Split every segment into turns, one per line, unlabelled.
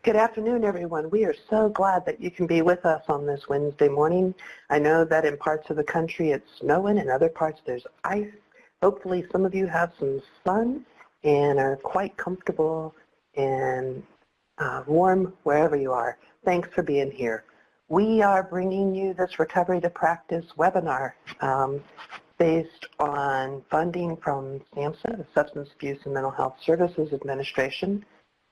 Good afternoon, everyone. We are so glad that you can be with us on this Wednesday morning. I know that in parts of the country it's snowing, in other parts there's ice. Hopefully some of you have some sun and are quite comfortable and warm wherever you are. Thanks for being here. We are bringing you this Recovery to Practice webinar based on funding from SAMHSA, the Substance Abuse and Mental Health Services Administration.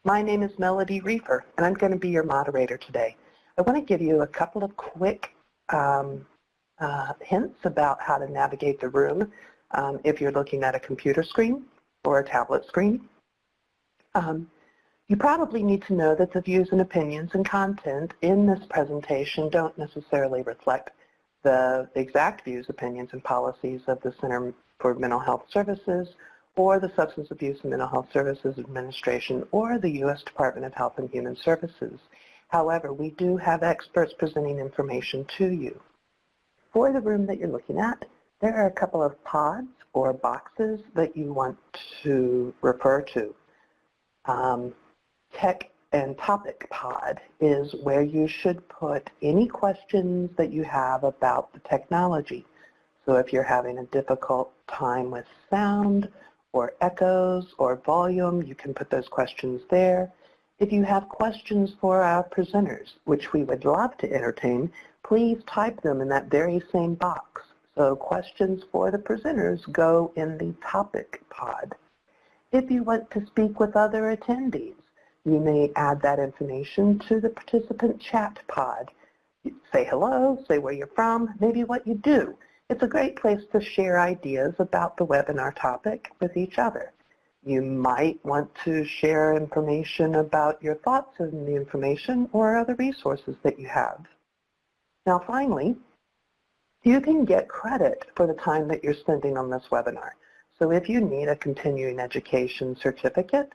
My name is Melody Reefer, and I'm going to be your moderator today. I want to give you a couple of quick hints about how to navigate the room if you're looking at a computer screen or a tablet screen. You probably need to know that the views and opinions and content in this presentation don't necessarily reflect the exact views, opinions, and policies of the Center for Mental Health Services or the Substance Abuse and Mental Health Services Administration or the U.S. Department of Health and Human Services. However, we do have experts presenting information to you. For the room that you're looking at, there are a couple of pods or boxes that you want to refer to. Tech and Topic pod is where you should put any questions that you have about the technology. So if you're having a difficult time with sound or echoes or volume, you can put those questions there. If you have questions for our presenters, which we would love to entertain, please type them in that very same box. So questions for the presenters go in the Topic pod. If you want to speak with other attendees, you may add that information to the Participant Chat pod. Say hello, say where you're from, maybe what you do. It's a great place to share ideas about the webinar topic with each other. You might want to share information about your thoughts on the information or other resources that you have. Now finally, you can get credit for the time that you're spending on this webinar. So if you need a continuing education certificate,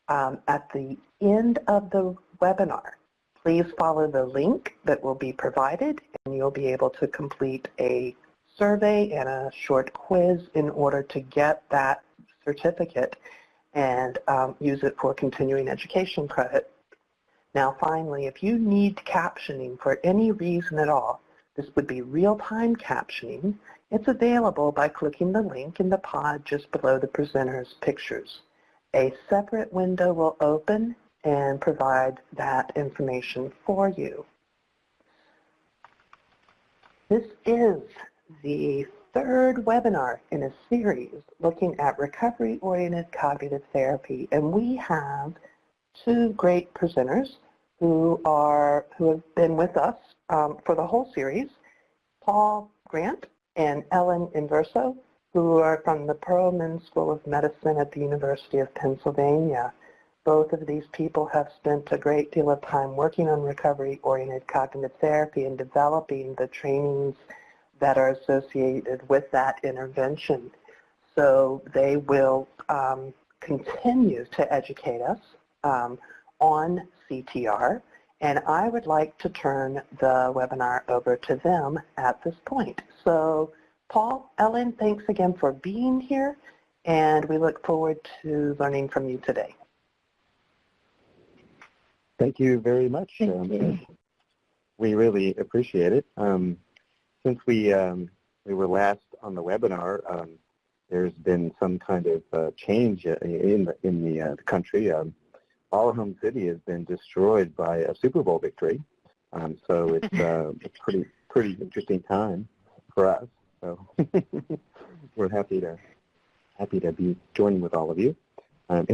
at the end of the webinar, please follow the link that will be provided and you'll be able to complete a survey and a short quiz in order to get that certificate and use it for continuing education credit. Now finally, if you need captioning for any reason at all, this would be real-time captioning. It's available by clicking the link in the pod just below the presenter's pictures. A separate window will open and provide that information for you. This is the third webinar in a series looking at recovery-oriented cognitive therapy, and we have two great presenters who have been with us for the whole series, Paul Grant and Ellen Inverso, who are from the Perelman School of Medicine at the University of Pennsylvania. Both of these people have spent a great deal of time working on recovery-oriented cognitive therapy and developing the trainings that are associated with that intervention. So they will continue to educate us on CTR, and I would like to turn the webinar over to them at this point. So Paul, Ellen, thanks again for being here, and we look forward to learning from you today.
Thank you very much. We really appreciate it. Since we were last on the webinar, there's been some kind of change in the country. Our home city has been destroyed by a Super Bowl victory, so it's a pretty interesting time for us. So we're happy to be joining with all of you.
And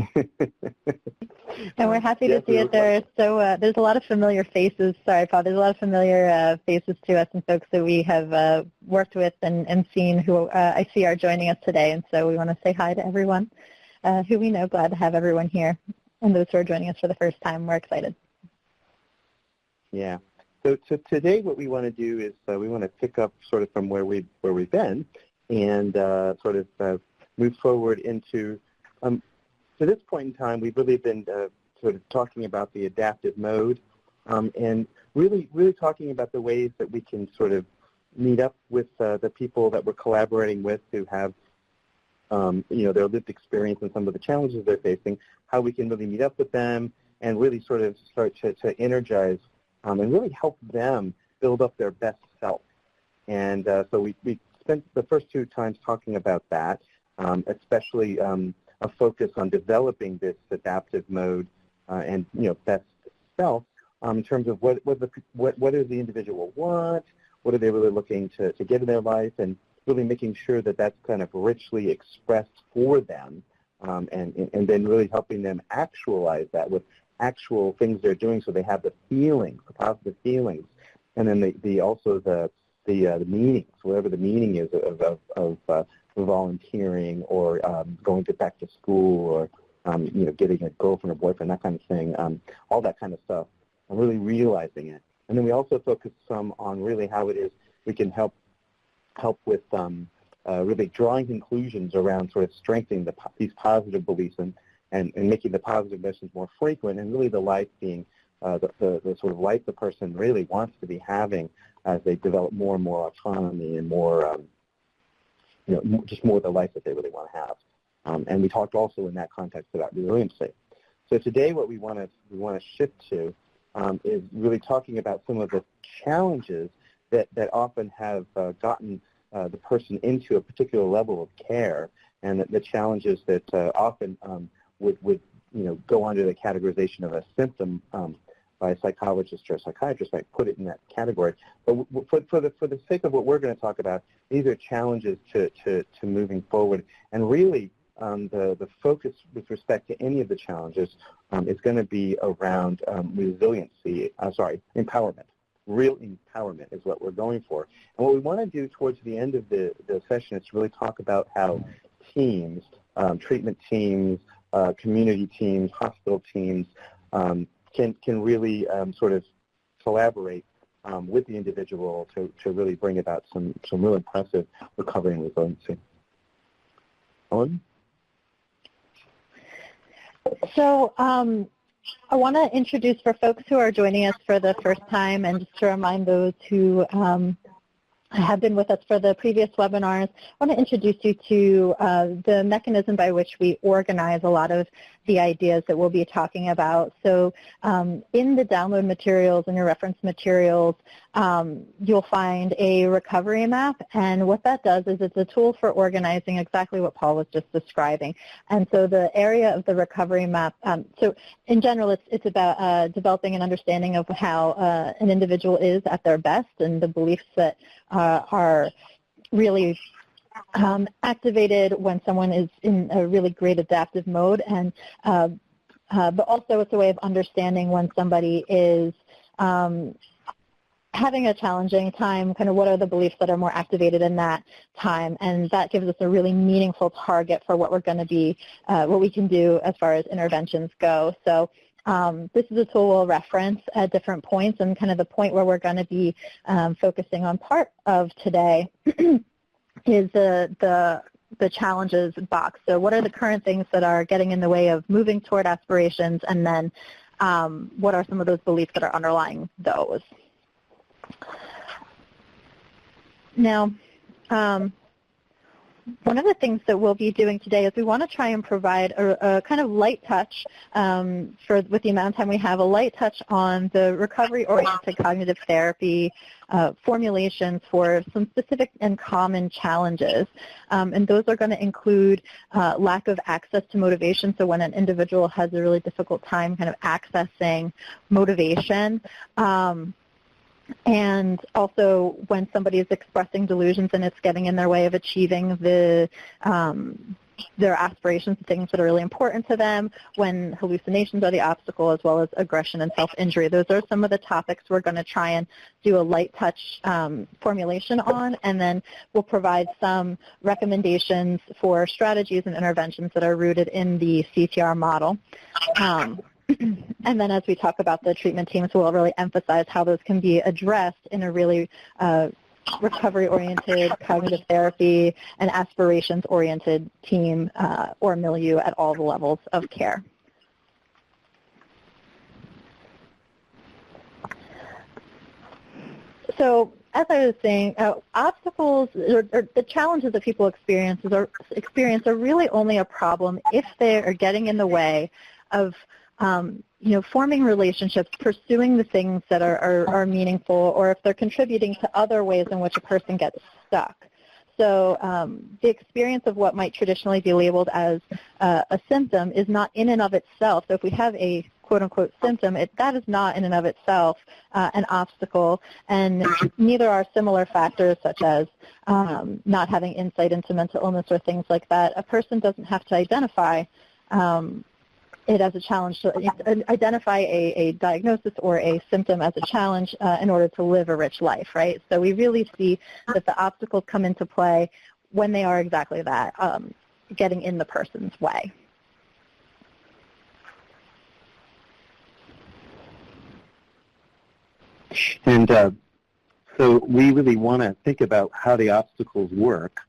we're happy to see it there. So there's a lot of familiar faces. Sorry, Paul. There's a lot of familiar faces to us and folks that we have worked with and seen who I see are joining us today. And so we want to say hi to everyone who we know. Glad to have everyone here. And those who are joining us for the first time, we're excited.
Yeah. So today what we want to do is we want to pick up sort of from where we've been and sort of move forward into to this point in time, we've really been sort of talking about the adaptive mode and really talking about the ways that we can sort of meet up with the people that we're collaborating with who have, their lived experience and some of the challenges they're facing, how we can really meet up with them and really sort of start to energize and really help them build up their best self. And so we spent the first 2 times talking about that, especially a focus on developing this adaptive mode and best self in terms of what does the individual want, what are they really looking to get in their life, and really making sure that that's kind of richly expressed for them, and then really helping them actualize that with actual things they're doing, so they have the feelings, the positive feelings, and then the meanings, whatever the meaning is of volunteering or going back to school or getting a girlfriend or boyfriend, that kind of thing, all that kind of stuff, and really realizing it. And then we also focus some on really how it is we can help with really drawing conclusions around sort of strengthening these positive beliefs and making the positive emotions more frequent, and really the life being the sort of life the person really wants to be having as they develop more and more autonomy and more, just more of the life that they really want to have. And we talked also in that context about resiliency. So today what we want to shift to is really talking about some of the challenges that often have gotten the person into a particular level of care, and the challenges that often would go under the categorization of a symptom by a psychologist or a psychiatrist might put it in that category. But for the sake of what we're going to talk about, these are challenges to moving forward. And really, the focus with respect to any of the challenges is going to be around empowerment. Real empowerment is what we're going for. And what we want to do towards the end of the session is to really talk about how teams, treatment teams, community teams, hospital teams, can really sort of collaborate with the individual to really bring about some real impressive recovery and resiliency. Ellen?
So I want to introduce, for folks who are joining us for the first time, and just to remind those who have been with us for the previous webinars, I want to introduce you to the mechanism by which we organize a lot of the ideas that we'll be talking about. So in the download materials and your reference materials, you'll find a recovery map, and what that does is it's a tool for organizing exactly what Paul was just describing. And so the area of the recovery map, so in general it's about developing an understanding of how an individual is at their best and the beliefs that are really activated when someone is in a really great adaptive mode, and but also it's a way of understanding when somebody is having a challenging time, kind of what are the beliefs that are more activated in that time, and that gives us a really meaningful target for what we're going to be, what we can do as far as interventions go. So this is a tool we'll reference at different points, and kind of the point where we're going to be focusing on part of today is the challenges box. So what are the current things that are getting in the way of moving toward aspirations, and then what are some of those beliefs that are underlying those? Now, one of the things that we'll be doing today is we want to try and provide a kind of light touch, with the amount of time we have, a light touch on the recovery-oriented cognitive therapy formulations for some specific and common challenges. And those are going to include lack of access to motivation, so when an individual has a really difficult time kind of accessing motivation, and also when somebody is expressing delusions and it's getting in their way of achieving their aspirations, things that are really important to them, when hallucinations are the obstacle, as well as aggression and self-injury. Those are some of the topics we're going to try and do a light touch formulation on, and then we'll provide some recommendations for strategies and interventions that are rooted in the CTR model. And then as we talk about the treatment teams, we'll really emphasize how those can be addressed in a really recovery-oriented, cognitive therapy, and aspirations-oriented team or milieu at all the levels of care. So as I was saying, obstacles or the challenges that people experience are really only a problem if they are getting in the way of forming relationships, pursuing the things that are meaningful, or if they're contributing to other ways in which a person gets stuck. So the experience of what might traditionally be labeled as a symptom is not in and of itself. So if we have a quote-unquote symptom, that is not in and of itself an obstacle, and neither are similar factors such as not having insight into mental illness or things like that. A person doesn't have to identify it as a challenge, to identify a diagnosis or a symptom as a challenge in order to live a rich life, right? So we really see that the obstacles come into play when they are exactly that, getting in the person's way.
And so we really want to think about how the obstacles work,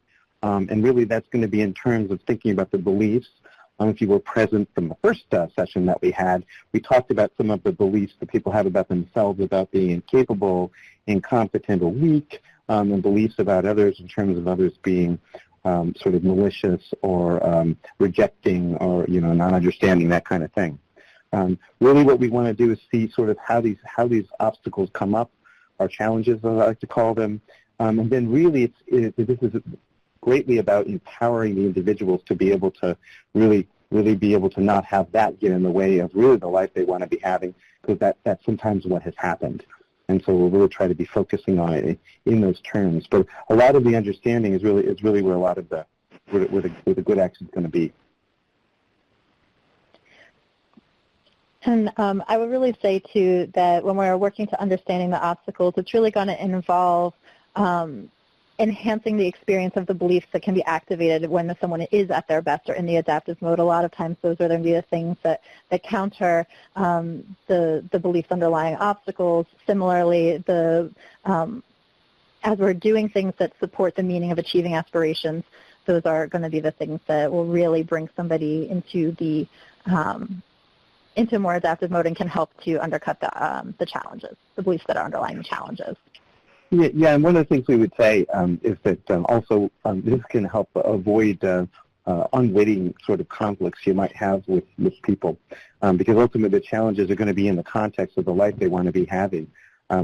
and really that's going to be in terms of thinking about the beliefs. If you were present from the first session that we had, we talked about some of the beliefs that people have about themselves, about being incapable, incompetent, or weak, and beliefs about others in terms of others being sort of malicious or rejecting or not understanding, that kind of thing. Really what we want to do is see sort of how these obstacles come up, our challenges, as I like to call them, and then really this is greatly about empowering the individuals to be able to really be able to not have that get in the way of really the life they want to be having, because that's sometimes what has happened. And so we'll really try to be focusing on it in those terms. But a lot of the understanding is really where a lot of where the good action is going to be.
And I would really say, too, that when we're working to understanding the obstacles, it's really going to involve enhancing the experience of the beliefs that can be activated when someone is at their best or in the adaptive mode. A lot of times those are going to be the things that counter the beliefs underlying obstacles. Similarly, as we're doing things that support the meaning of achieving aspirations, those are going to be the things that will really bring somebody into into more adaptive mode and can help to undercut the challenges, the beliefs that are underlying the challenges.
Yeah, and one of the things we would say is that also this can help avoid unwitting sort of conflicts you might have with people, because ultimately the challenges are going to be in the context of the life they want to be having,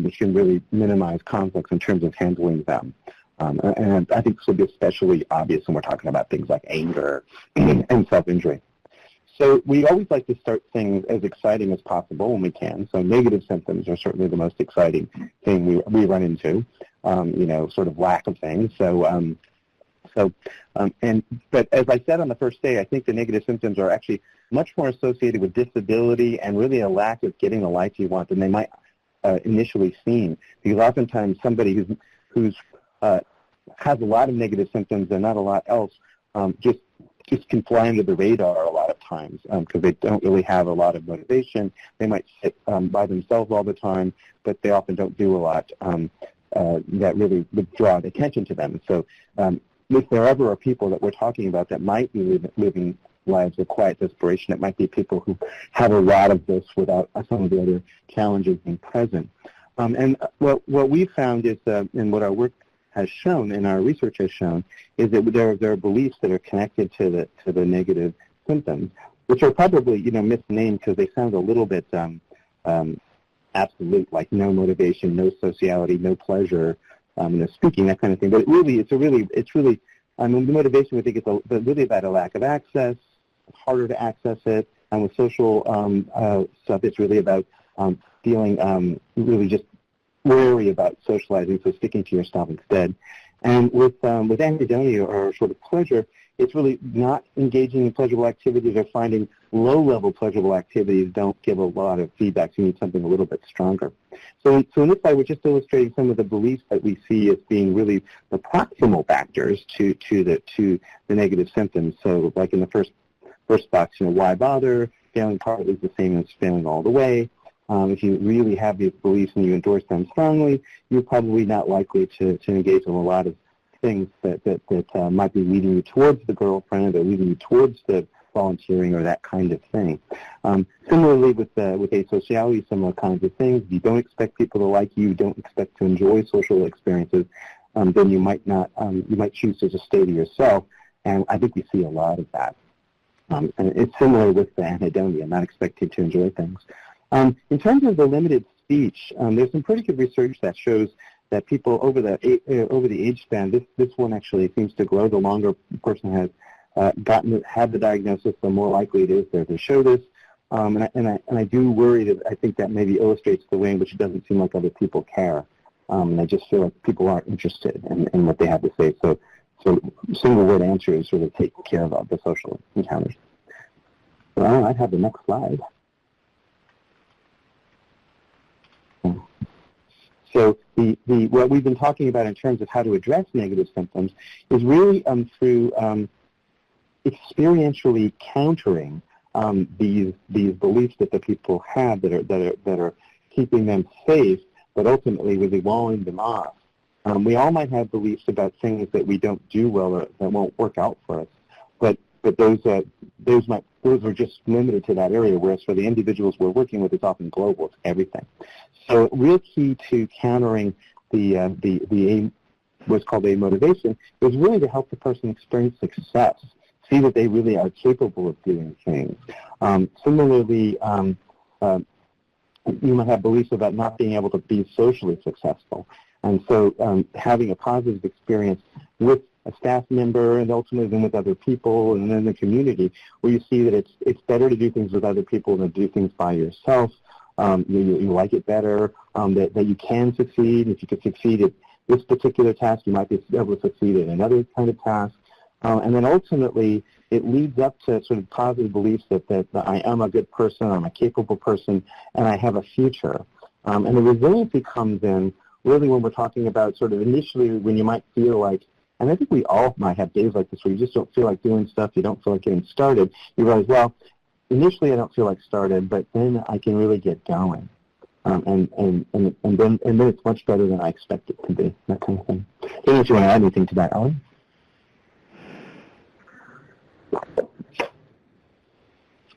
which can really minimize conflicts in terms of handling them. And I think this will be especially obvious when we're talking about things like anger and self-injury. So we always like to start things as exciting as possible when we can. So negative symptoms are certainly the most exciting thing we run into, sort of lack of things. But as I said on the first day, I think the negative symptoms are actually much more associated with disability and really a lack of getting the life you want than they might initially seem. Because oftentimes somebody who's has a lot of negative symptoms and not a lot else just can fly under the radar a lot of times because they don't really have a lot of motivation. They might sit by themselves all the time, but they often don't do a lot that really would draw attention to them. So if there ever are people that we're talking about that might be living lives of quiet desperation, it might be people who have a lot of this without some of the other challenges being present. And what we found is, and what our work has shown and our research has shown, is that there are beliefs that are connected to the negative symptoms, which are probably misnamed because they sound a little bit absolute, like no motivation, no sociality, no pleasure, speaking, that kind of thing. But it's really I mean, the motivation, we think it's really about a lack of access. It's harder to access it, and with social stuff, it's really about feeling really just wary about socializing, so sticking to yourself instead. And with anhedonia, or sort of pleasure, it's really not engaging in pleasurable activities or finding low-level pleasurable activities don't give a lot of feedback. So you need something a little bit stronger. So in this slide, we're just illustrating some of the beliefs that we see as being really the proximal factors to the negative symptoms. So like in the first box, why bother? Failing partly is the same as failing all the way. If you really have these beliefs and you endorse them strongly, you're probably not likely to engage in a lot of things that might be leading you towards the girlfriend or leading you towards the volunteering or that kind of thing. Similarly, with asociality, similar kinds of things. If you don't expect people to like you, don't expect to enjoy social experiences, then you might not. You might choose to just stay to yourself. And I think we see a lot of that. And it's similar with the anhedonia, not expecting to enjoy things. In terms of the limited speech, there's some pretty good research that shows that people over the age span, this one actually seems to grow the longer the person has had the diagnosis, the more likely it is to show this. And I do worry that I think that maybe illustrates the way in which it doesn't seem like other people care. And I just feel like people aren't interested in what they have to say. So single word answers sort of take care of the social encounters. Well, I have the next slide. So what we've been talking about in terms of how to address negative symptoms is really through experientially countering these beliefs that the people have that are keeping them safe, but ultimately really walling them off. We all might have beliefs about things that we don't do well or that won't work out for us, but those are just limited to that area, whereas for the individuals we're working with, it's often global. It's everything. So real key to countering the what's called amotivation is really to help the person experience success, see that they really are capable of doing things. Similarly, you might have beliefs about not being able to be socially successful. And so having a positive experience with a staff member and ultimately then with other people and then the community, where you see that it's better to do things with other people than to do things by yourself. You like it better, that you can succeed. If you could succeed at this particular task, you might be able to succeed at another kind of task. And then ultimately, it leads up to sort of positive beliefs that I am a good person, I'm a capable person, and I have a future. And the resiliency comes in really when we're talking about sort of initially when you might feel like, and I think we all might have days like this where you just don't feel like doing stuff, you don't feel like getting started. You realize, well, initially I don't feel like started, but then I can really get going. And then it's much better than I expect it to be, that kind of thing. I don't know if you want to add anything to that, Ellen?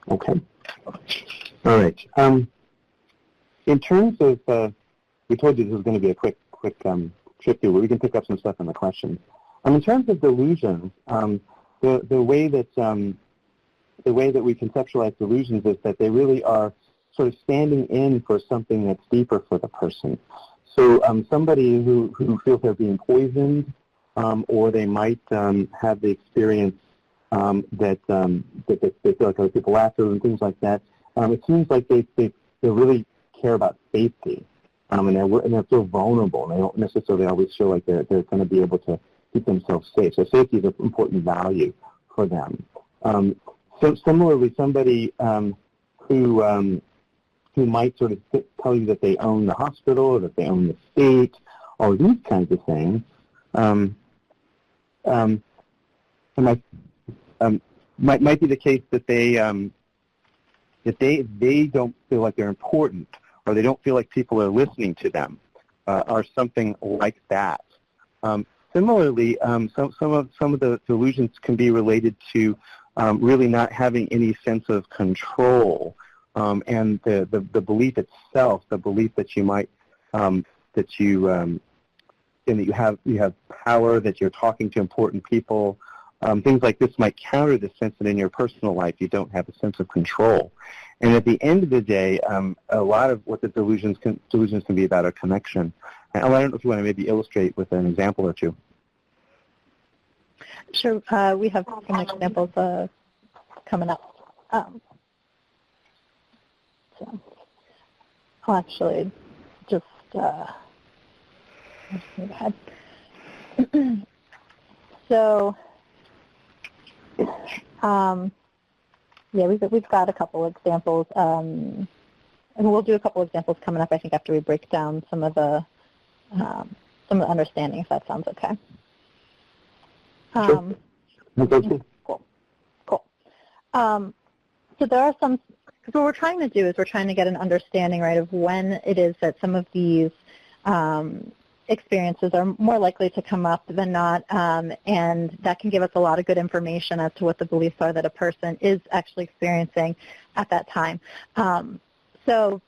Okay. All right. In terms of, we told you this was going to be a quick trip through where we can pick up some stuff in the questions. In terms of delusions, the way that we conceptualize delusions is that they really are sort of standing in for something that's deeper for the person. So somebody who feels they're being poisoned, or they might have the experience that they feel like other people after and things like that. It seems like they really care about safety, and they feel vulnerable. And they don't necessarily always feel like they're going to be able to keep themselves safe. So safety is an important value for them. So similarly, somebody who might sort of tell you that they own the hospital or that they own the state, or these kinds of things, might be the case that they don't feel like they're important, or they don't feel like people are listening to them, or something like that. Similarly, some of the delusions can be related to really not having any sense of control, and the belief itself, the belief that you might that you have power, that you're talking to important people. Things like this might counter the sense that in your personal life you don't have a sense of control. And at the end of the day, a lot of what the delusions can be about a connection. And I don't know if you want to maybe illustrate with an example or two.
Sure. We have some examples coming up. So I'll actually just move ahead. So. Yeah, we've got a couple examples, and we'll do a couple examples coming up, I think, after we break down some of the understanding, if that sounds okay.
Sure.
Cool. So there are some, because what we're trying to do is we're trying to get an understanding, right, of when it is that some of these experiences are more likely to come up than not, and that can give us a lot of good information as to what the beliefs are that a person is actually experiencing at that time. So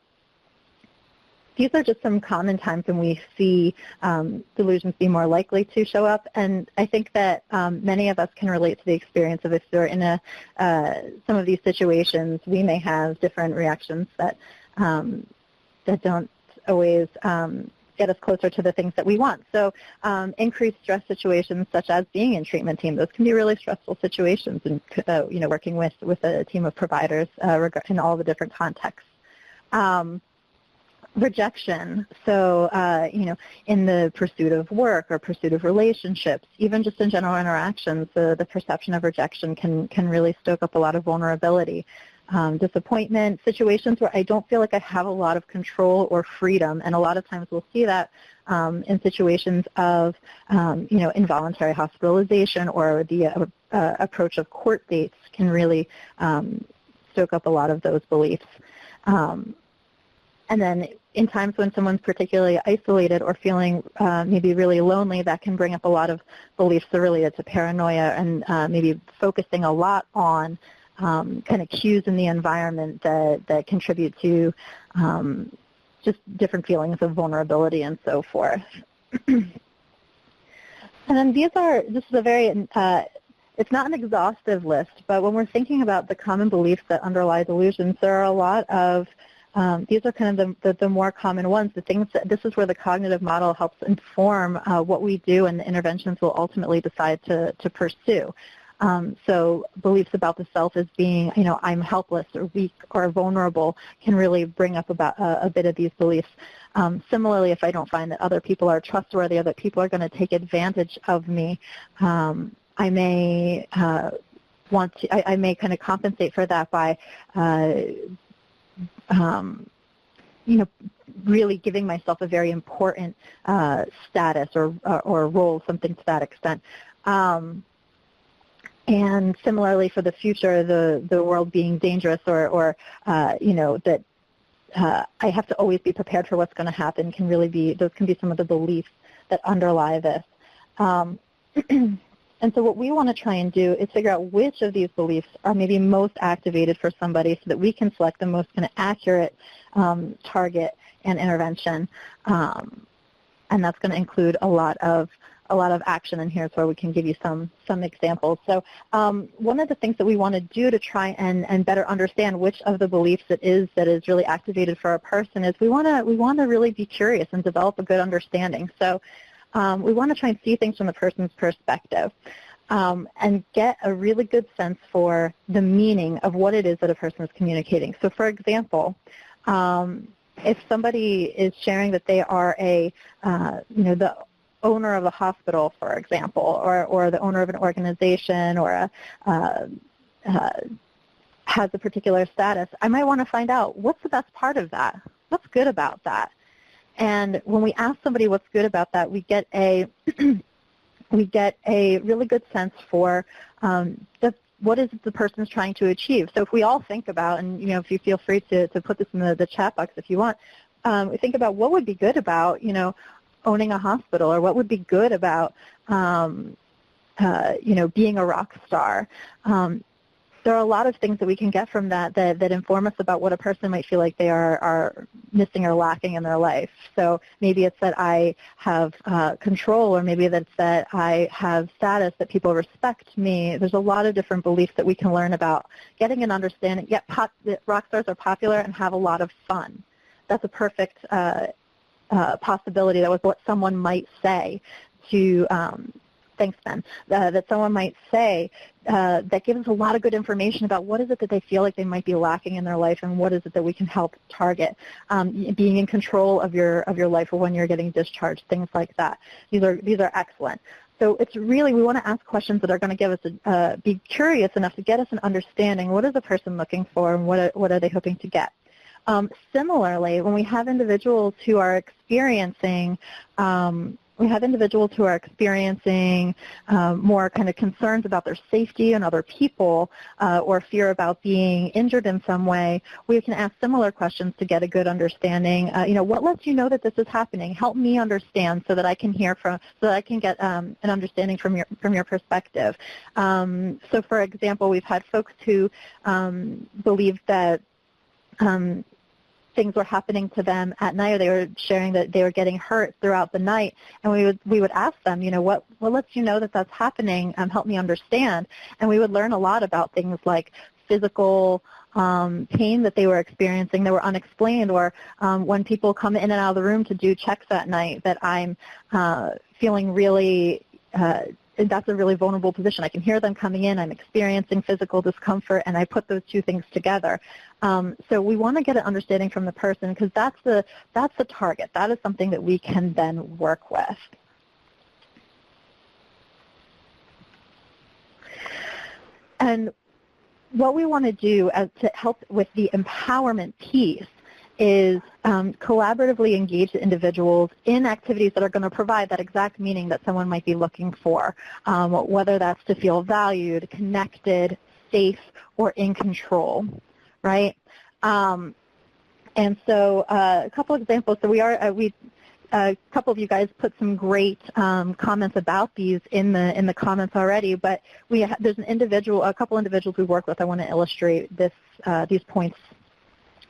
these are just some common times when we see delusions be more likely to show up, and I think that many of us can relate to the experience of if we're in some of these situations, we may have different reactions that don't always get us closer to the things that we want. So increased stress situations such as being in treatment team, those can be really stressful situations, and working with a team of providers in all the different contexts. Rejection, so in the pursuit of work or pursuit of relationships, even just in general interactions, the perception of rejection can really stoke up a lot of vulnerability. Disappointment, situations where I don't feel like I have a lot of control or freedom, and a lot of times we'll see that in situations of involuntary hospitalization, or the approach of court dates can really stoke up a lot of those beliefs. And then in times when someone's particularly isolated or feeling maybe really lonely, that can bring up a lot of beliefs that are related to paranoia, and maybe focusing a lot on kind of cues in the environment that contribute to just different feelings of vulnerability and so forth. And then this is a very, it's not an exhaustive list, but when we're thinking about the common beliefs that underlie delusions, there are a lot of these are kind of the more common ones, the things that, this is where the cognitive model helps inform what we do and the interventions we'll ultimately decide to pursue. So beliefs about the self as being, I'm helpless or weak or vulnerable can really bring up about a bit of these beliefs. Similarly, if I don't find that other people are trustworthy or that people are going to take advantage of me, I may I may kind of compensate for that by really giving myself a very important status or role, something to that extent. And similarly, for the future, the world being dangerous, or that I have to always be prepared for what's going to happen, can really be, those can be some of the beliefs that underlie this. And so what we want to try and do is figure out which of these beliefs are maybe most activated for somebody, so that we can select the most kind of accurate target and intervention. And that's going to include a lot of action, and here's where we can give you some examples. So one of the things that we want to do to try and better understand which of the beliefs that is really activated for a person is we want to really be curious and develop a good understanding. So we want to try and see things from the person's perspective and get a really good sense for the meaning of what it is that a person is communicating. So for example, if somebody is sharing that they are the owner of a hospital, for example, or the owner of an organization, or has a particular status, I might want to find out, what's the best part of that? What's good about that? And when we ask somebody what's good about that, we get a really good sense for what is the person's trying to achieve. So if we all think about, and if you feel free to put this in the chat box if you want, we think about what would be good about owning a hospital, or what would be good about being a rock star. There are a lot of things that we can get from that inform us about what a person might feel like they are missing or lacking in their life. So maybe it's that I have control, or maybe it's that I have status, that people respect me. There's a lot of different beliefs that we can learn about. Getting an understanding, that rock stars are popular and have a lot of fun. That's a perfect possibility. That was what someone might say to thanks, Ben. That someone might say that gives us a lot of good information about what is it that they feel like they might be lacking in their life, and what is it that we can help target. Being in control of your life, or when you're getting discharged, things like that. These are excellent. So it's really, we want to ask questions that are going to give us be curious enough to get us an understanding. What is the person looking for, and what are they hoping to get? Similarly, when we have individuals who are experiencing more kind of concerns about their safety and other people, or fear about being injured in some way, we can ask similar questions to get a good understanding. What lets you know that this is happening? Help me understand, so that I can so that I can get an understanding from your perspective. So, for example, we've had folks who believe that things were happening to them at night, or they were sharing that they were getting hurt throughout the night, and we would ask them, what lets you know that that's happening? Help me understand. And we would learn a lot about things like physical pain that they were experiencing that were unexplained, or when people come in and out of the room to do checks at night, that I'm feeling really, that's a really vulnerable position. I can hear them coming in, I'm experiencing physical discomfort, and I put those two things together. So we want to get an understanding from the person, because that's the target. That is something that we can then work with. And what we want to do to help with the empowerment piece is collaboratively engage the individuals in activities that are going to provide that exact meaning that someone might be looking for, whether that's to feel valued, connected, safe, or in control, right? And so a couple examples. So a couple of you guys put some great comments about these in the comments already, but there's a couple individuals we work with I want to illustrate these points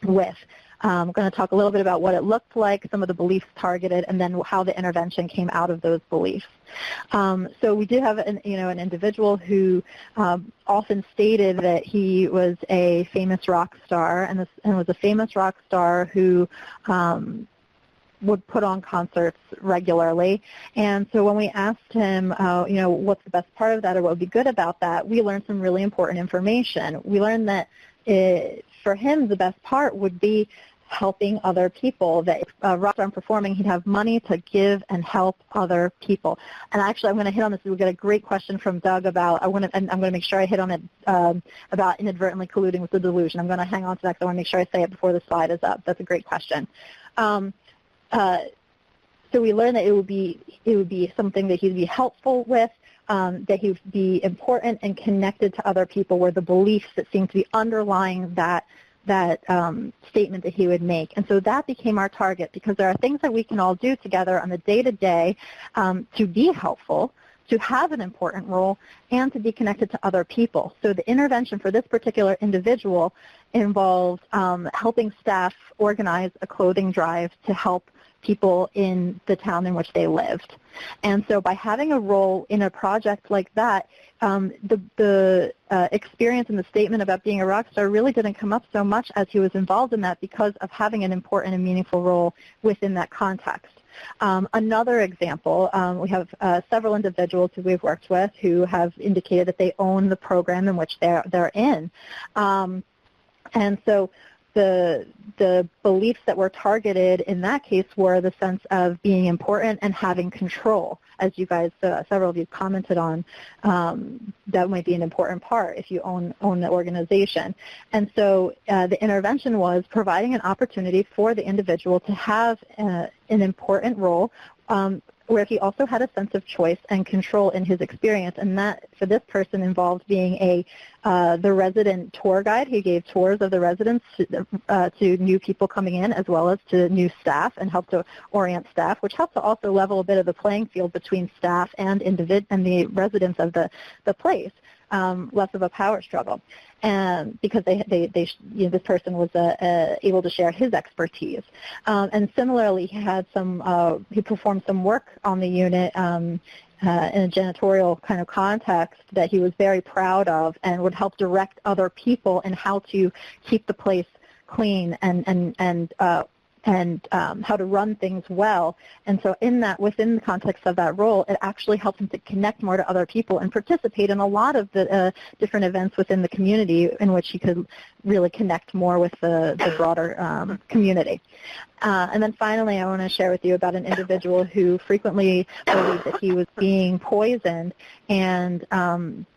with. I'm going to talk a little bit about what it looked like, some of the beliefs targeted, and then how the intervention came out of those beliefs. So we did have an individual who often stated that he was a famous rock star, and was a famous rock star who would put on concerts regularly. And so when we asked him, what's the best part of that, or what would be good about that, we learned some really important information. We learned that for him, the best part would be helping other people. That if rock star performing, he'd have money to give and help other people. And actually, I'm going to hit on this. We'll get a great question from Doug about. I'm going to make sure I hit on it about inadvertently colluding with the delusion. I'm going to hang on to that because I want to make sure I say it before the slide is up. That's a great question. So we learned that it would be something that he'd be helpful with, that he would be important and connected to other people, were the beliefs that seemed to be underlying that statement that he would make. And so that became our target, because there are things that we can all do together on the day-to-day to be helpful, to have an important role, and to be connected to other people. So the intervention for this particular individual involved helping staff organize a clothing drive to help people in the town in which they lived. And so by having a role in a project like that, the experience and the statement about being a rock star really didn't come up so much as he was involved in that, because of having an important and meaningful role within that context. Another example, we have several individuals who we've worked with who have indicated that they own the program in which they're in. And so the beliefs that were targeted in that case were the sense of being important and having control. As you guys, several of you commented on, that might be an important part if you own the organization. And so the intervention was providing an opportunity for the individual to have an important role, where he also had a sense of choice and control in his experience. And that, for this person, involved being the resident tour guide. He gave tours of the residents to new people coming in, as well as to new staff, and helped to orient staff, which helped to also level a bit of the playing field between staff and the residents of the place. Less of a power struggle, and because this person was able to share his expertise. And similarly, he performed some work on the unit in a janitorial kind of context that he was very proud of, and would help direct other people in how to keep the place clean and how to run things well. And so within the context of that role, it actually helped him to connect more to other people and participate in a lot of the different events within the community in which he could really connect more with the broader community. And then finally, I want to share with you about an individual who frequently believed that he was being poisoned, and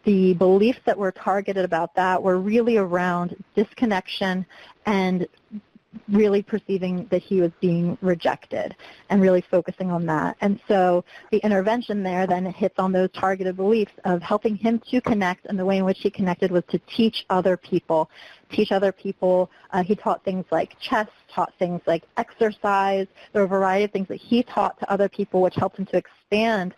the beliefs that were targeted about that were really around disconnection and really perceiving that he was being rejected, and really focusing on that. And so the intervention there then hits on those targeted beliefs of helping him to connect, and the way in which he connected was to teach other people teach other people. He taught things like chess, taught things like exercise. There were a variety of things that he taught to other people, which helped him to expand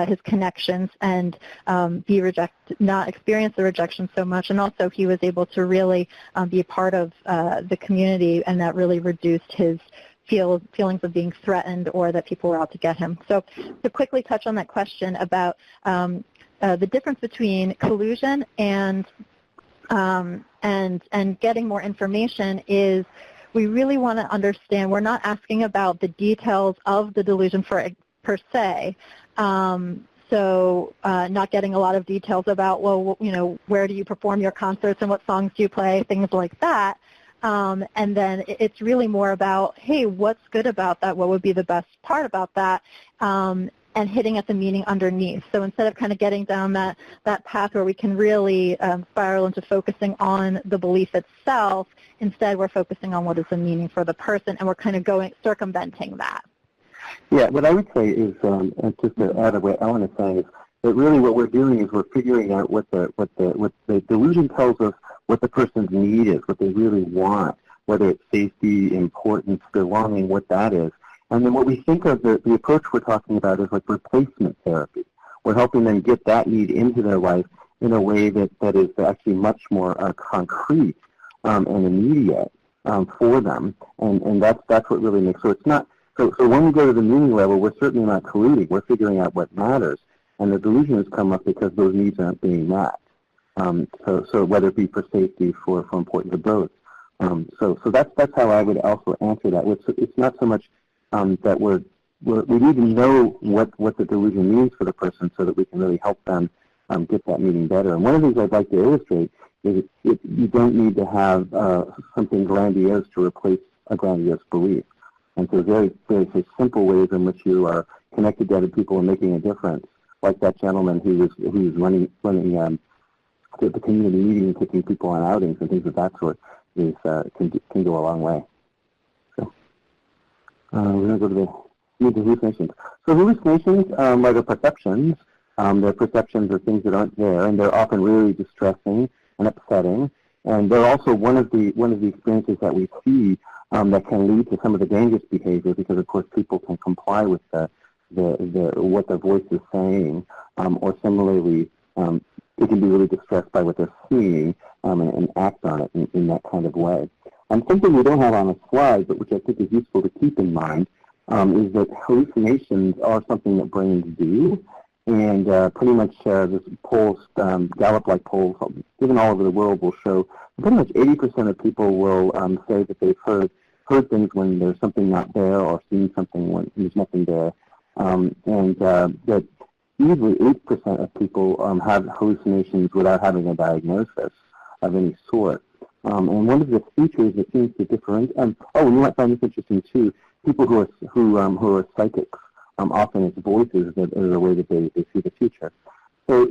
his connections and not experience the rejection so much. And also he was able to really be a part of the community, and that really reduced his feelings of being threatened or that people were out to get him. So to quickly touch on that question about the difference between collusion and getting more information is we really want to understand, we're not asking about the details of the delusion per se. So not getting a lot of details about, well, where do you perform your concerts and what songs do you play, things like that. And then it's really more about, hey, what's good about that? What would be the best part about that? And hitting at the meaning underneath. So instead of kind of getting down that path where we can really spiral into focusing on the belief itself, instead we're focusing on what is the meaning for the person, and we're kind of circumventing that.
Yeah, what I would say is, and just to add to what Ellen is saying, is that really what we're doing is we're figuring out what the delusion tells us what the person's need is, what they really want, whether it's safety, importance, belonging, what that is. And then what we think of, the approach we're talking about is like replacement therapy. We're helping them get that need into their life in a way that is actually much more concrete and immediate for them. And that's what really makes, so it's not, so when we go to the meaning level, we're certainly not colluding. We're figuring out what matters. And the delusions come up because those needs aren't being met. So whether it be for safety, for importance of both. So that's how I would also answer that. It's not so much that we need to know what the delusion means for the person so that we can really help them get that meaning better. And one of the things I'd like to illustrate is you don't need to have something grandiose to replace a grandiose belief. And so very simple ways in which you are connected to other people and making a difference, like that gentleman who was running the community meeting and taking people on outings and things of that sort can go a long way. We're going to go to the hallucinations. So hallucinations are the perceptions. They're perceptions of things that aren't there, and they're often really distressing and upsetting. And they're also one of the experiences that we see that can lead to some of the dangerous behavior, because of course people can comply with what their voice is saying, or similarly they can be really distressed by what they're seeing and act on it in that kind of way. Something we don't have on the slide, but which I think is useful to keep in mind, is that hallucinations are something that brains do. And pretty much this polls, Gallup-like polls, given all over the world, will show pretty much 80% of people will say that they've heard things when there's something not there, or seen something when there's nothing there. And that easily 8% of people have hallucinations without having a diagnosis of any sort. And one of the features that seems to differentiate, you might find this interesting too, people who are psychics, often it's voices that are the way that they see the future. So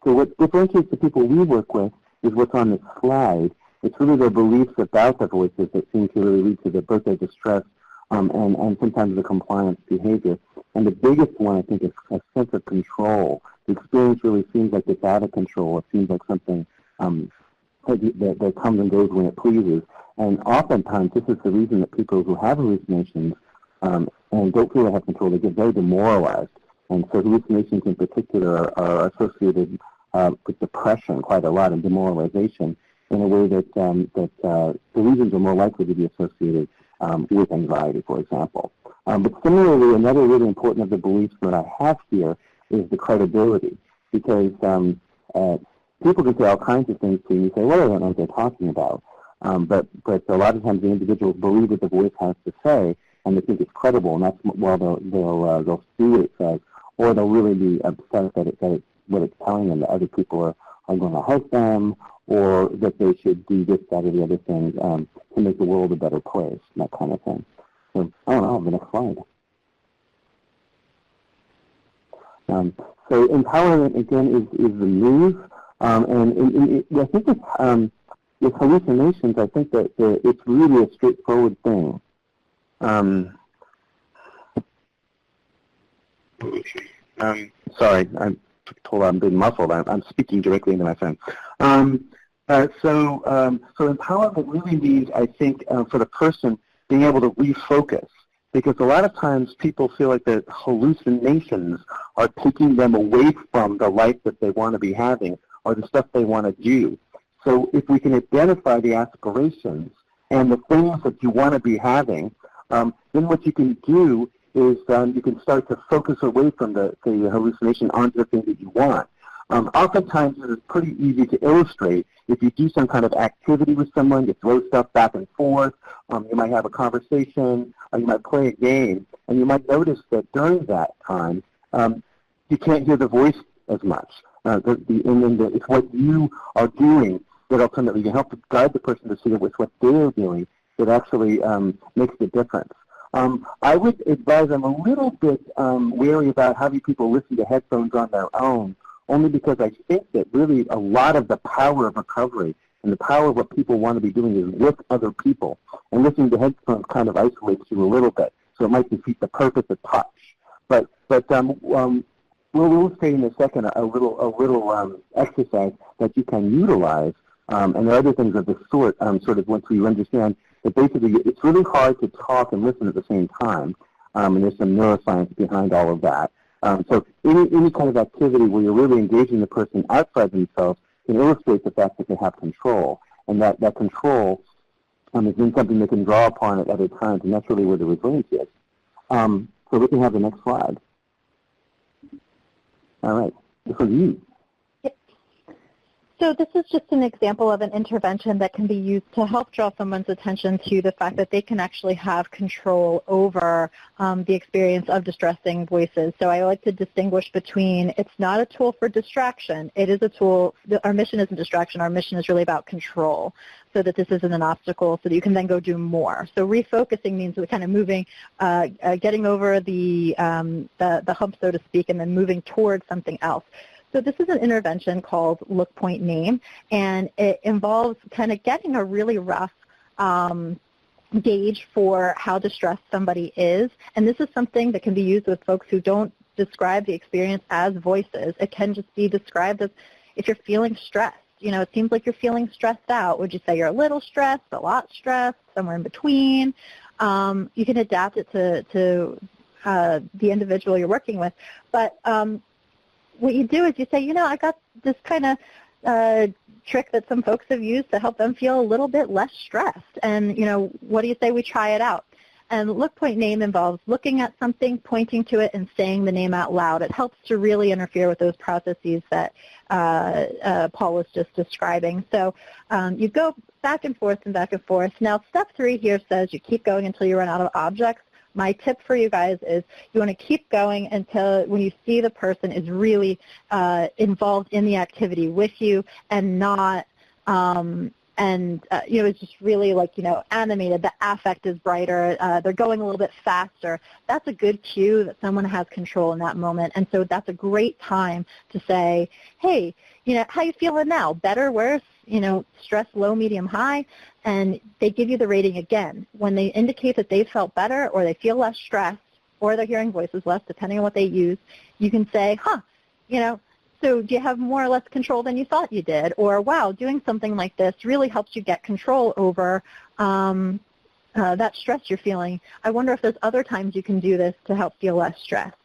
what differentiates the people we work with is what's on this slide. It's really their beliefs about the voices that seem to really lead to both their distress and sometimes the compliance behavior. And the biggest one, I think, is a sense of control. The experience really seems like it's out of control. It seems like something that comes and goes when it pleases. And oftentimes, this is the reason that people who have hallucinations and don't feel they have control, they get very demoralized. And so hallucinations in particular are associated with depression quite a lot, and demoralization, in a way that delusions are more likely to be associated with anxiety, for example. But similarly, another really important of the beliefs that I have here is the credibility, because people can say all kinds of things to you. You say, well, I don't know what they're talking about. But a lot of times the individuals believe what the voice has to say, and they think it's credible, and that's why they'll do what it says, or they'll really be upset that what it's telling them, that other people are going to help them, or that they should do this, that, or the other thing to make the world a better place, that kind of thing. So, I don't know, the next slide. So empowerment, again, is the move. And I think with hallucinations, I think that it's really a straightforward thing. Sorry, I'm told I'm being muffled. I'm speaking directly into my phone. So empowerment really means, I think, for the person being able to refocus. Because a lot of times people feel like the hallucinations are taking them away from the life that they want to be having or the stuff they want to do. So if we can identify the aspirations and the things that you want to be having, then what you can do is you can start to focus away from the hallucination onto the thing that you want. Oftentimes it is pretty easy to illustrate. If you do some kind of activity with someone, you throw stuff back and forth, you might have a conversation, or you might play a game, and you might notice that during that time, you can't hear the voice as much. It's what you are doing that ultimately can help to guide the person to see that it's what they're doing that actually makes the difference. I would advise I'm a little bit wary about having people listen to headphones on their own, only because I think that really a lot of the power of recovery and the power of what people want to be doing is with other people. And listening to headphones kind of isolates you a little bit, so it might defeat the purpose of touch. But we'll illustrate in a second a little exercise that you can utilize, and there are other things of the sort, sort of once you understand that basically it's really hard to talk and listen at the same time, and there's some neuroscience behind all of that. So any kind of activity where you're really engaging the person outside themselves can illustrate the fact that they have control, and that control is then something they can draw upon at other times, and that's really where the resilience is. So we can have the next slide. All right, this is you.
So this is just an example of an intervention that can be used to help draw someone's attention to the fact that they can actually have control over the experience of distressing voices. So I like to distinguish between it's not a tool for distraction. It is a tool. Our mission isn't distraction. Our mission is really about control, so that this isn't an obstacle so that you can then go do more. So refocusing means kind of moving, getting over the hump, so to speak, and then moving towards something else. So this is an intervention called Look, Point, Name, and it involves kind of getting a really rough gauge for how distressed somebody is. And this is something that can be used with folks who don't describe the experience as voices. It can just be described as if you're feeling stressed. You know, it seems like you're feeling stressed out. Would you say you're a little stressed, a lot stressed, somewhere in between? You can adapt it to the individual you're working with. But what you do is you say, you know, I got this kind of trick that some folks have used to help them feel a little bit less stressed. And, you know, what do you say we try it out? And Look, Point, Name involves looking at something, pointing to it, and saying the name out loud. It helps to really interfere with those processes that Paul was just describing. So you go back and forth and back and forth. Now, step 3 here says you keep going until you run out of objects. My tip for you guys is you want to keep going until when you see the person is really involved in the activity with you and not, you know, it's just really like, you know, animated. The affect is brighter. They're going a little bit faster. That's a good cue that someone has control in that moment. And so that's a great time to say, hey, you know, how you feeling now? Better, worse? You know, stress, low, medium, high, and they give you the rating again. When they indicate that they felt better or they feel less stressed or they're hearing voices less, depending on what they use, you can say, you know, so do you have more or less control than you thought you did? Or, wow, doing something like this really helps you get control over that stress you're feeling. I wonder if there's other times you can do this to help feel less stressed.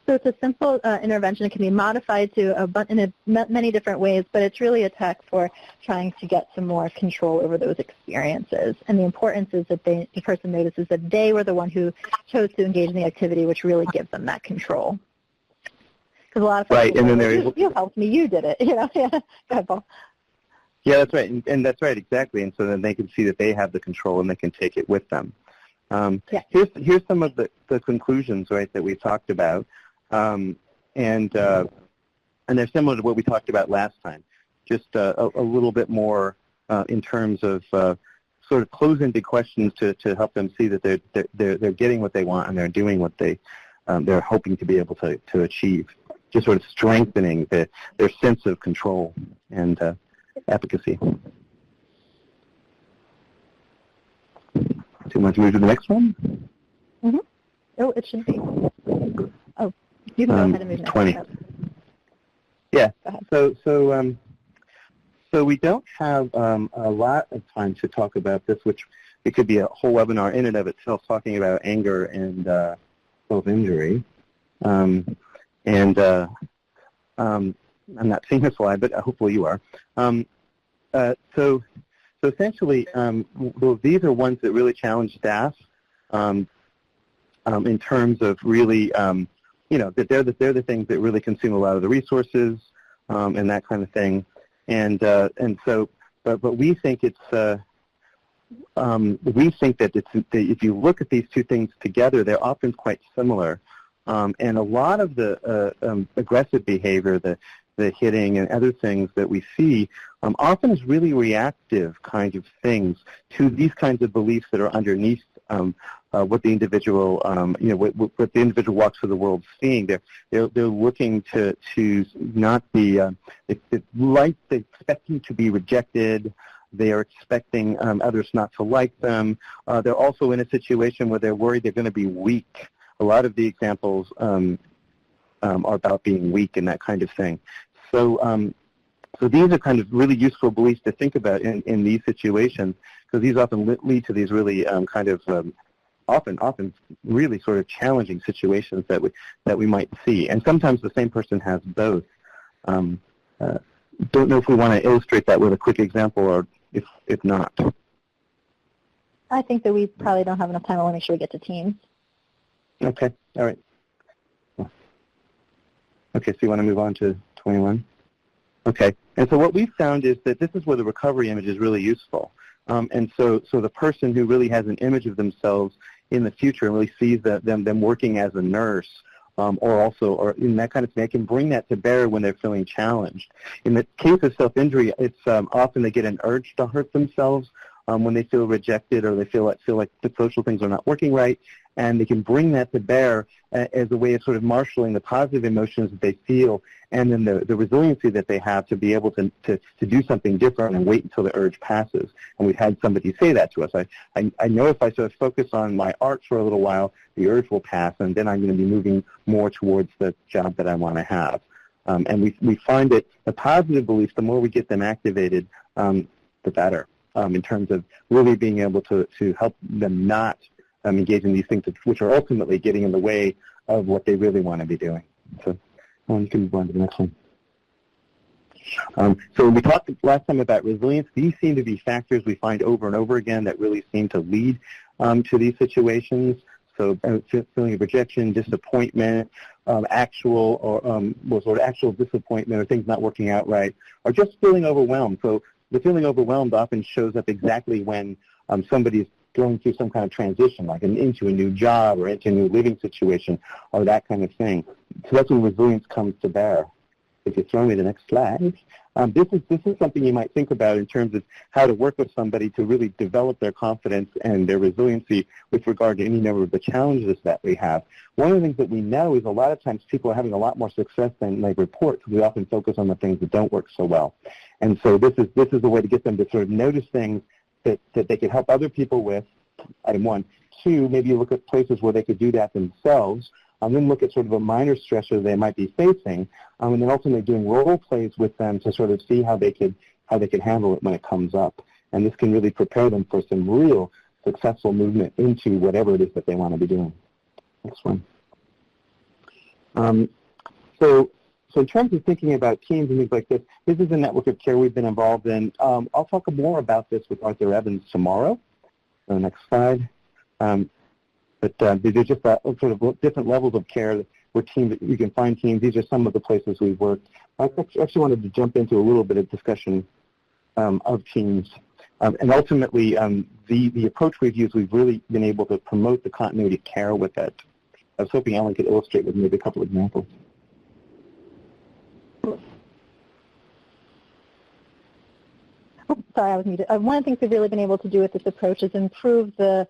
So it's a simple intervention. It can be modified to in many different ways, but it's really a tech for trying to get some more control over those experiences. And the importance is that the person notices that they were the one who chose to engage in the activity, which really gives them that control. Because a lot of folks
right, and then
like, you helped me, you did it. You know, yeah. Go ahead, Paul.
Yeah, that's right, and that's right, exactly. And so then they can see that they have the control and they can take it with them. Here's some of the conclusions, right, that we talked about. And they're similar to what we talked about last time, just a little bit more in terms of sort of close-ended questions to help them see that they're getting what they want and they're doing what they're hoping to be able to achieve, just sort of strengthening their sense of control and efficacy. Do you want to move to the next one?
Mm-hmm. Oh, it should be. Oh. You can go ahead and move next.
20. Yeah. So So we don't have a lot of time to talk about this, which it could be a whole webinar in and of itself talking about anger and self-injury. I'm not seeing the slide, but hopefully you are. So essentially, these are ones that really challenge staff in terms of really, that they're the things that really consume a lot of the resources and that kind of thing. And so, but we think it's that if you look at these two things together, they're often quite similar. And a lot of the aggressive behavior, the hitting and other things that we see, often is really reactive kind of things to these kinds of beliefs that are underneath what the individual, what the individual walks through the world seeing. They're looking to not be they're expecting to be rejected. They are expecting others not to like them. They're also in a situation where they're worried they're going to be weak. A lot of the examples are about being weak and that kind of thing. So these are kind of really useful beliefs to think about in these situations, because these often lead to these really often really sort of challenging situations that we might see. And sometimes the same person has both. Don't know if we want to illustrate that with a quick example, or if not.
I think that we probably don't have enough time. I want to make sure we get to teams.
Okay. All right. Okay, so you want to move on to 21? Okay. And so what we've found is that this is where the recovery image is really useful. And so the person who really has an image of themselves in the future and really sees them working as a nurse or in that kind of thing, they can bring that to bear when they're feeling challenged. In the case of self-injury, it's often they get an urge to hurt themselves when they feel rejected or they feel like the social things are not working right, and they can bring that to bear as a way of sort of marshaling the positive emotions that they feel and then the resiliency that they have to be able to do something different and wait until the urge passes. And we've had somebody say that to us. I know if I sort of focus on my art for a little while, the urge will pass, and then I'm going to be moving more towards the job that I want to have. And we find that the positive beliefs, the more we get them activated, the better, in terms of really being able to help them not engage in these things which are ultimately getting in the way of what they really want to be doing. So you can move on to the next one. So when we talked last time about resilience, these seem to be factors we find over and over again that really seem to lead to these situations. So feeling of rejection, disappointment, actual disappointment or things not working out right, or just feeling overwhelmed. So the feeling overwhelmed often shows up exactly when somebody's going through some kind of transition, like into a new job or into a new living situation or that kind of thing. So that's when resilience comes to bear. If you throw me the next slide. This is something you might think about in terms of how to work with somebody to really develop their confidence and their resiliency with regard to any number of the challenges that we have. One of the things that we know is a lot of times people are having a lot more success than they report, because we often focus on the things that don't work so well. And so this is a way to get them to sort of notice things that they could help other people with, item one. Two, maybe look at places where they could do that themselves. Then look at sort of a minor stressor they might be facing, and then ultimately doing role plays with them to sort of see how they could handle it when it comes up. And this can really prepare them for some real successful movement into whatever it is that they want to be doing. Next one. So in terms of thinking about teams and things like this, this is a network of care we've been involved in. I'll talk more about this with Arthur Evans tomorrow. So next slide. But there's just sort of different levels of care where you can find teams. These are some of the places we've worked. I actually wanted to jump into a little bit of discussion of teams. And ultimately, the approach we've used, we've really been able to promote the continuity of care with it. I was hoping Ellen could illustrate with maybe a couple of examples.
Sorry, I was muted. One of the things we've really been able to do with this approach is improve the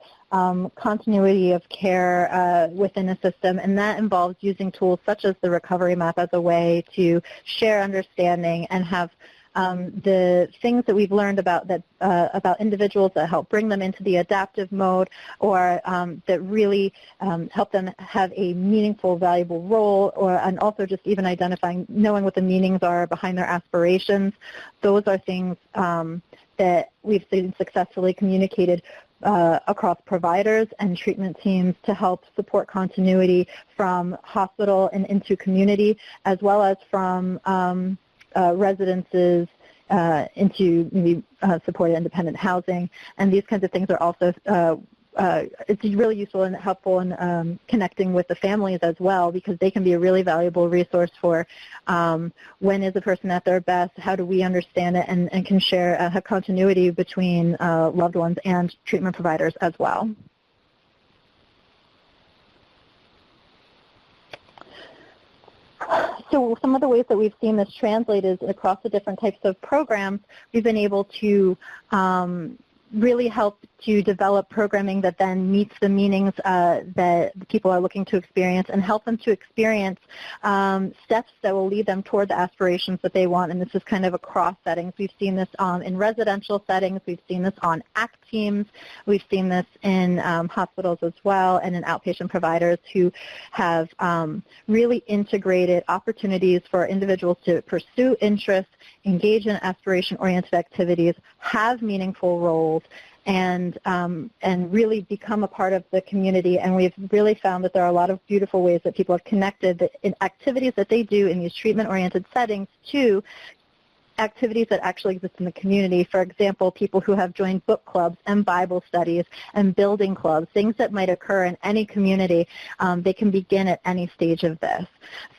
continuity of care within a system, and that involves using tools such as the recovery map as a way to share understanding and have the things that we've learned about individuals that help bring them into the adaptive mode, or that really help them have a meaningful, valuable role, and also just even identifying, knowing what the meanings are behind their aspirations. Those are things that we've seen successfully communicated across providers and treatment teams to help support continuity from hospital and into community, as well as from residences into maybe supported independent housing. And these kinds of things are also it's really useful and helpful in connecting with the families as well, because they can be a really valuable resource for when is a person at their best, how do we understand it, and can share, have continuity between loved ones and treatment providers as well. So some of the ways that we've seen this translate is across the different types of programs, we've been able to really help to develop programming that then meets the meanings that people are looking to experience, and help them to experience steps that will lead them toward the aspirations that they want. And this is kind of across settings. We've seen this in residential settings. We've seen this on ACT teams. We've seen this in hospitals as well, and in outpatient providers who have really integrated opportunities for individuals to pursue interests, engage in aspiration-oriented activities, have meaningful roles, and really become a part of the community. And we've really found that there are a lot of beautiful ways that people have connected in activities that they do in these treatment-oriented settings to activities that actually exist in the community. For example, people who have joined book clubs and Bible studies and building clubs, things that might occur in any community, they can begin at any stage of this.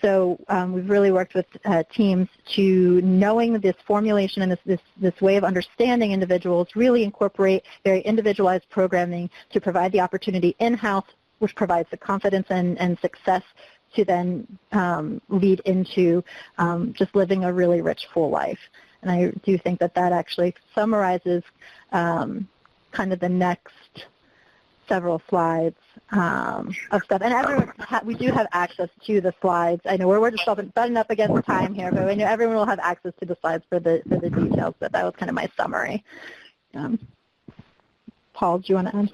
So we've really worked with teams to, knowing this formulation and this way of understanding individuals, really incorporate very individualized programming to provide the opportunity in-house, which provides the confidence and success to then lead into just living a really rich, full life. And I do think that that actually summarizes kind of the next several slides of stuff. And everyone, we do have access to the slides. I know we're just butting up against time here, but I know everyone will have access to the slides for the details. But that was kind of my summary. Paul, do you want to add?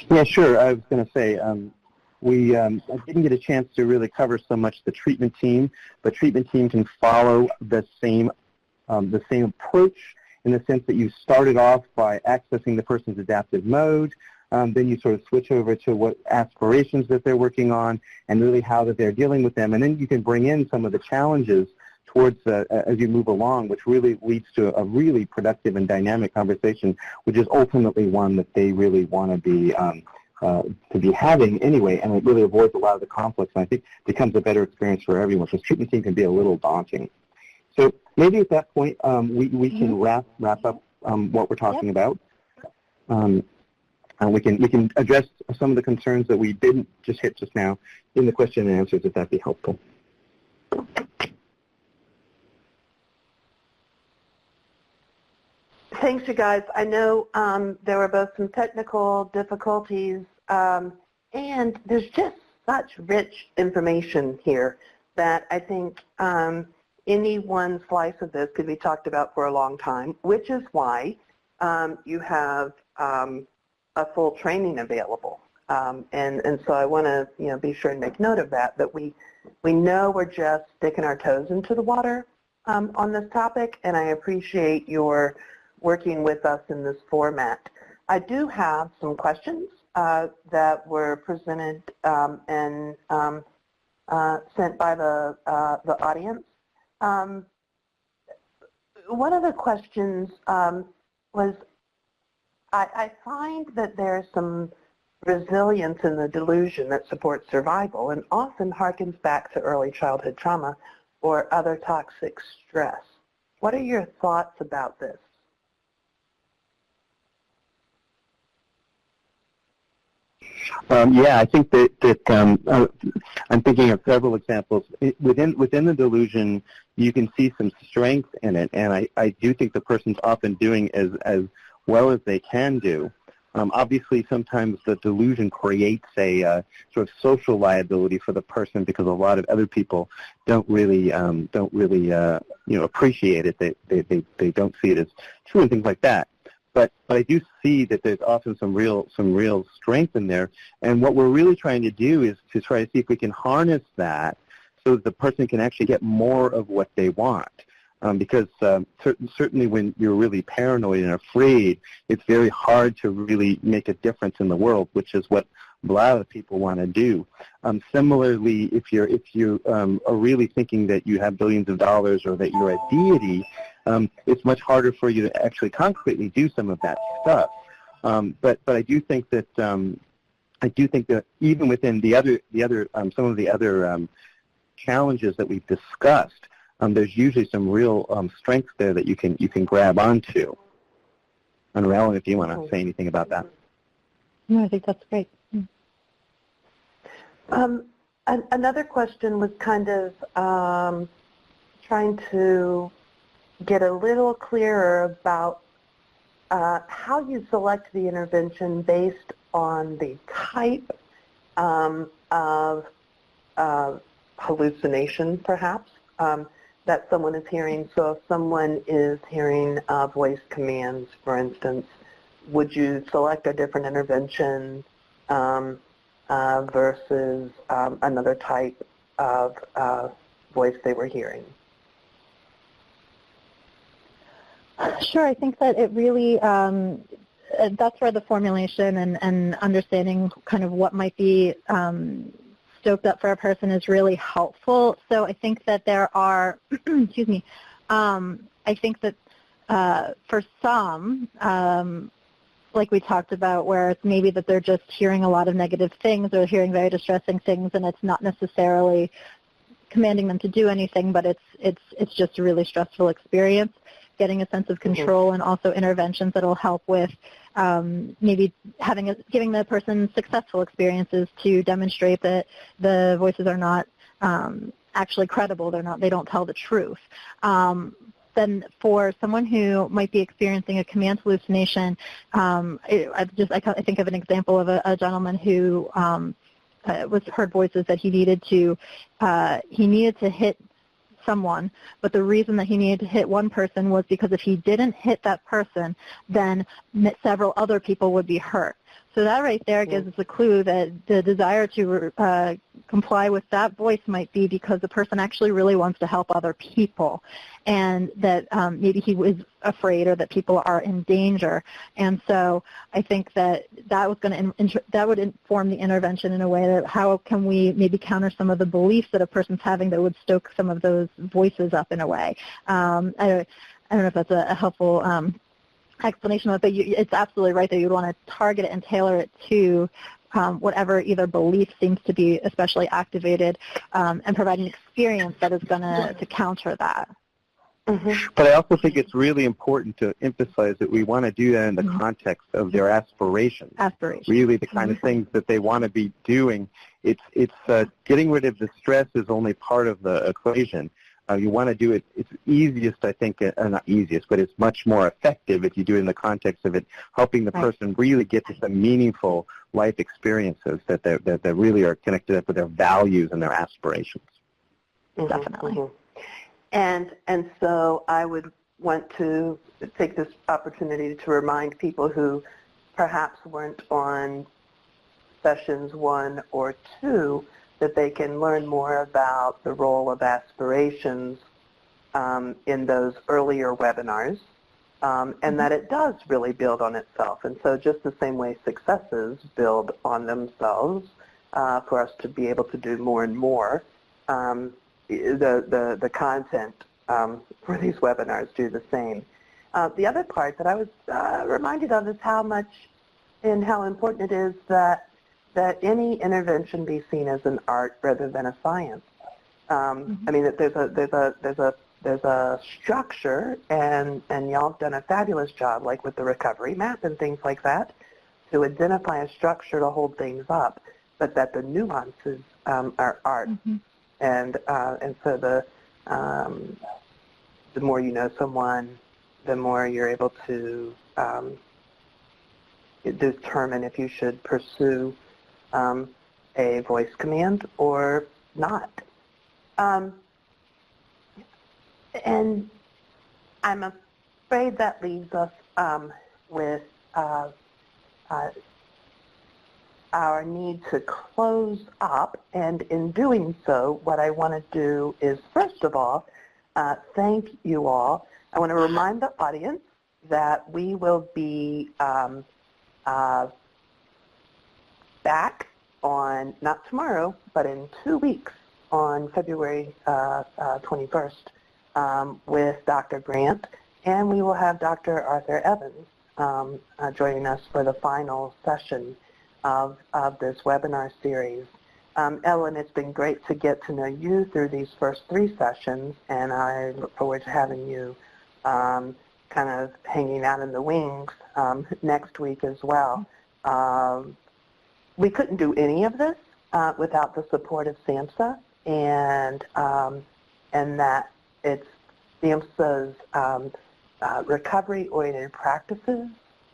Yeah, sure. I was going to say, we didn't get a chance to really cover so much the treatment team, but treatment team can follow the same approach, in the sense that you started off by accessing the person's adaptive mode, then you sort of switch over to what aspirations that they're working on, and really how that they're dealing with them, and then you can bring in some of the challenges towards as you move along, which really leads to a really productive and dynamic conversation, which is ultimately one that they really want to be having anyway, and it really avoids a lot of the conflicts, and I think becomes a better experience for everyone, because treatment team can be a little daunting. So maybe at that point we can wrap up what we're talking about. And we can address some of the concerns that we didn't just hit just now in the question and answers, if that'd be helpful.
Thanks, you guys. I know there were both some technical difficulties, and there's just such rich information here that I think any one slice of this could be talked about for a long time, which is why you have a full training available. And so I want to be sure and make note of that we know we're just sticking our toes into the water on this topic, and I appreciate your working with us in this format. I do have some questions that were presented and sent by the audience. One of the questions was, I find that there's some resilience in the delusion that supports survival and often harkens back to early childhood trauma or other toxic stress. What are your thoughts about this?
Yeah, I think that I'm thinking of several examples. Within the delusion, you can see some strength in it, and I do think the person's often doing as well as they can do. Obviously, sometimes the delusion creates a sort of social liability for the person because a lot of other people don't really appreciate it. They don't see it as true and things like that. But I do see that there's often some real strength in there. And what we're really trying to do is to try to see if we can harness that so that the person can actually get more of what they want. Because certainly when you're really paranoid and afraid, it's very hard to really make a difference in the world, which is what a lot of people want to do. Similarly, if you are really thinking that you have billions of dollars or that you're a deity, it's much harder for you to actually concretely do some of that stuff. But I do think that even within some of the other challenges that we've discussed, there's usually some real strength there that you can grab onto. And Ellen, if you want to say anything about that.
No, I think that's great.
Another question was kind of trying to get a little clearer about how you select the intervention based on the type of hallucination, perhaps, that someone is hearing. So if someone is hearing voice commands, for instance, would you select a different intervention versus another type of voice they were hearing?
Sure. I think that it really, that's where the formulation and understanding kind of what might be stoked up for a person is really helpful. So I think that there are, excuse me, I think that for some, like we talked about, where it's maybe that they're just hearing a lot of negative things or hearing very distressing things, and it's not necessarily commanding them to do anything, but it's just a really stressful experience. Getting a sense of control and also interventions that will help with maybe giving the person successful experiences to demonstrate that the voices are not actually credible. They don't tell the truth. Then for someone who might be experiencing a command hallucination, I think of an example of a gentleman who heard voices that he needed to hit someone, but the reason that he needed to hit one person was because if he didn't hit that person, then several other people would be hurt. So that right there gives us a clue that the desire to comply with that voice might be because the person actually really wants to help other people, and that maybe he was afraid or that people are in danger. And so I think that that would inform the intervention in a way that how can we maybe counter some of the beliefs that a person's having that would stoke some of those voices up in a way. I don't know if that's a helpful explanation of it, but it's absolutely right that you'd want to target it and tailor it to whatever either belief seems to be especially activated, and provide an experience that is going to counter that.
But I also think it's really important to emphasize that we want to do that in the context of their aspirations. Really the kind of things that they want to be doing. It's getting rid of the stress is only part of the equation. You want to do it, it's easiest, I think, not easiest, but it's much more effective if you do it in the context of it helping the person really get to some meaningful life experiences that really are connected up with their values and their aspirations.
Definitely.
And so I would want to take this opportunity to remind people who perhaps weren't on sessions 1 or 2 that they can learn more about the role of aspirations in those earlier webinars, and that it does really build on itself. And so just the same way successes build on themselves for us to be able to do more and more, the content for these webinars do the same. The other part that I was reminded of is how much and how important it is that any intervention be seen as an art rather than a science. I mean, that there's a structure, and y'all have done a fabulous job, like with the recovery map and things like that, to identify a structure to hold things up, but that the nuances are art. And so the more you know someone, the more you're able to determine if you should pursue a voice command or not. And I'm afraid that leaves us with our need to close up, and in doing so, what I want to do is, first of all, thank you all. I want to remind the audience that we will be back on, not tomorrow, but in 2 weeks, on February 21st, with Dr. Grant, and we will have Dr. Arthur Evans joining us for the final session of this webinar series. Ellen, it's been great to get to know you through these first 3 sessions, and I look forward to having you kind of hanging out in the wings next week as well. We couldn't do any of this without the support of SAMHSA, and that it's SAMHSA's recovery-oriented practices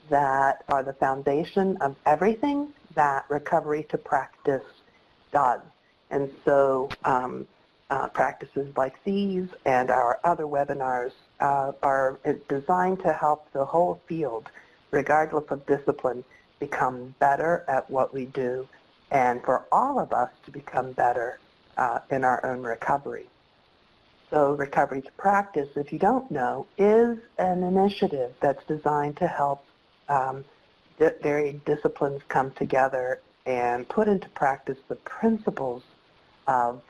that are the foundation of everything that Recovery to Practice does. And so practices like these and our other webinars are designed to help the whole field, regardless of discipline, become better at what we do, and for all of us to become better in our own recovery. So Recovery to Practice, if you don't know, is an initiative that's designed to help varied disciplines come together and put into practice the principles of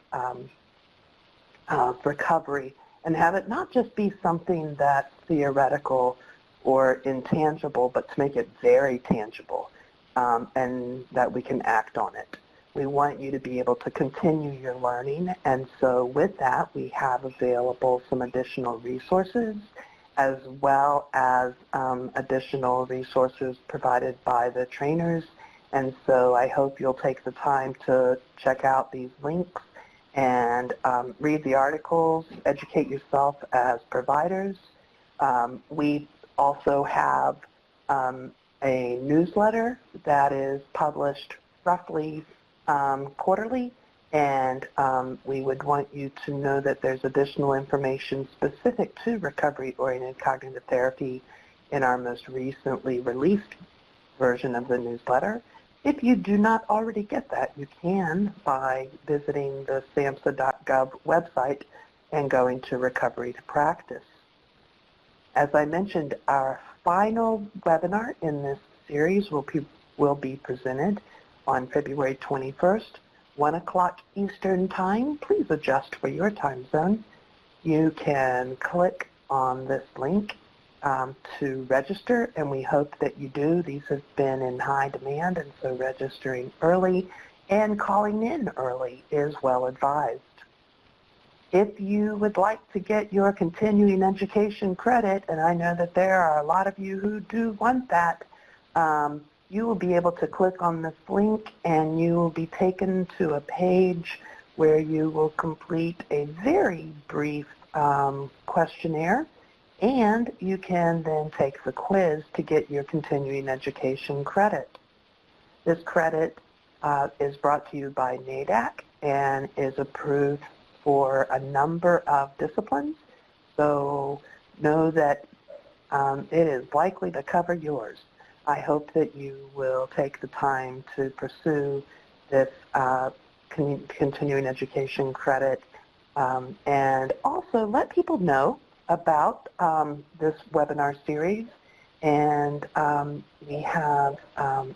recovery, and have it not just be something that's theoretical or intangible, but to make it very tangible, and that we can act on it. We want you to be able to continue your learning, and so with that, we have available some additional resources, as well as additional resources provided by the trainers. And so I hope you'll take the time to check out these links and read the articles, educate yourself as providers. We also have a newsletter that is published roughly quarterly, and we would want you to know that there's additional information specific to recovery-oriented cognitive therapy in our most recently released version of the newsletter. If you do not already get that, you can by visiting the samhsa.gov website and going to Recovery to Practice. As I mentioned, our final webinar in this series will be presented on February 21st, 1 o'clock Eastern Time. Please adjust for your time zone. You can click on this link to register, and we hope that you do. These have been in high demand, and so registering early and calling in early is well advised. If you would like to get your continuing education credit, and I know that there are a lot of you who do want that, you will be able to click on this link and you will be taken to a page where you will complete a very brief questionnaire, and you can then take the quiz to get your continuing education credit. This credit is brought to you by NADAC and is approved for a number of disciplines, so know that it is likely to cover yours. I hope that you will take the time to pursue this continuing education credit, and also let people know about this webinar series. And we have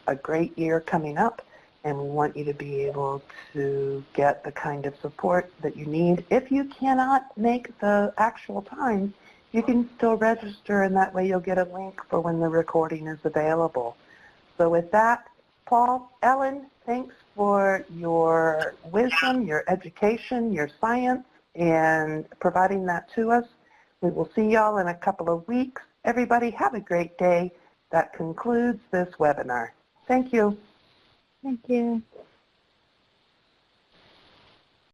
a great year coming up, and we want you to be able to get the kind of support that you need. If you cannot make the actual time, you can still register, and that way you'll get a link for when the recording is available. So with that, Paul, Ellen, thanks for your wisdom, your education, your science, and providing that to us. We will see y'all in a couple of weeks. Everybody have a great day. That concludes this webinar. Thank you.
Thank you.